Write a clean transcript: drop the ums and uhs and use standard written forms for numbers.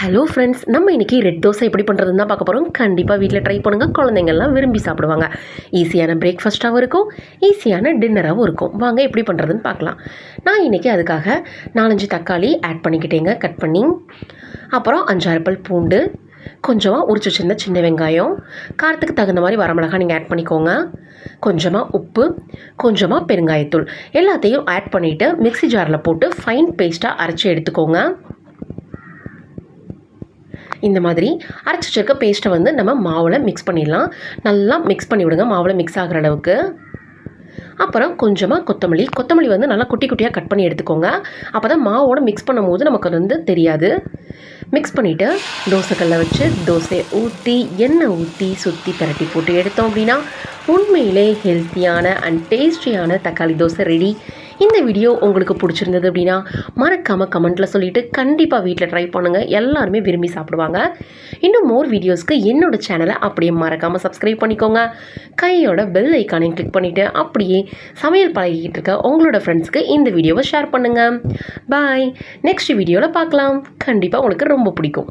Hello friends, நம்ம இன்றைக்கி red dosa எப்படி பண்ணுறதுன்னு தான் பார்க்க போகிறோம். கண்டிப்பாக வீட்டில் ட்ரை பண்ணுங்கள். குழந்தைங்கள்லாம் விரும்பி சாப்பிடுவாங்க. ஈஸியான பிரேக்ஃபாஸ்ட்டாகவும் இருக்கும், ஈஸியான டின்னராகவும் இருக்கும். வாங்க எப்படி பண்ணுறதுன்னு பார்க்கலாம். நான் இன்றைக்கி அதுக்காக 4-5 தக்காளி ஆட் பண்ணிக்கிட்டேங்க, கட் பண்ணி. அப்புறம் 5-6 பல் பூண்டு, கொஞ்சமாக உரிச்சு வச்சிருந்த சின்ன வெங்காயம், காரத்துக்கு தகுந்த மாதிரி வரமிளகாய் நீங்கள் ஆட் பண்ணிக்கோங்க. கொஞ்சமாக உப்பு, கொஞ்சமாக பெருங்காயத்தூள் எல்லாத்தையும் ஆட் பண்ணிவிட்டு மிக்ஸி ஜாரில் போட்டு ஃபைன் பேஸ்ட்டாக அரைச்சி எடுத்துக்கோங்க. இந்த மாதிரி அரைச்சி வச்சிருக்க பேஸ்ட்டை வந்து நம்ம மாவில் மிக்ஸ் பண்ணிடலாம். நல்லா மிக்ஸ் பண்ணி விடுங்க, மாவில் மிக்ஸ் ஆகிற அளவுக்கு. அப்புறம் கொஞ்சமாக கொத்தமல்லி வந்து நல்லா குட்டி குட்டியாக கட் பண்ணி எடுத்துக்கோங்க. அப்போ தான் மாவோடு மிக்ஸ் பண்ணும்போது நமக்கு அது வந்து தெரியாது. மிக்ஸ் பண்ணிவிட்டு தோசைக்கல்லை வச்சு தோசையை ஊற்றி எண்ணெய் ஊற்றி சுற்றி பரட்டி போட்டு எடுத்தோம் அப்படின்னா உண்மையிலே ஹெல்த்தியான அண்ட் டேஸ்டியான தக்காளி தோசை ரெடி. இந்த வீடியோ உங்களுக்கு பிடிச்சிருந்தது அப்படின்னா மறக்காமல் கமெண்ட்டில் சொல்லிவிட்டு கண்டிப்பாக வீட்டில் ட்ரை பண்ணுங்கள். எல்லாருமே விரும்பி சாப்பிடுவாங்க. இன்னும் மோர் வீடியோஸ்க்கு என்னோடய சேனலை அப்படியே மறக்காமல் சப்ஸ்கிரைப் பண்ணிக்கோங்க. கையோட பெல் ஐக்கானையும் கிளிக் பண்ணிவிட்டு அப்படியே சமையல் பழகிக்கிட்டு இருக்க உங்களோட ஃப்ரெண்ட்ஸ்க்கு இந்த வீடியோவை ஷேர் பண்ணுங்கள். பாய். நெக்ஸ்ட் வீடியோவில் பார்க்கலாம். கண்டிப்பாக உங்களுக்கு ரொம்ப பிடிக்கும்.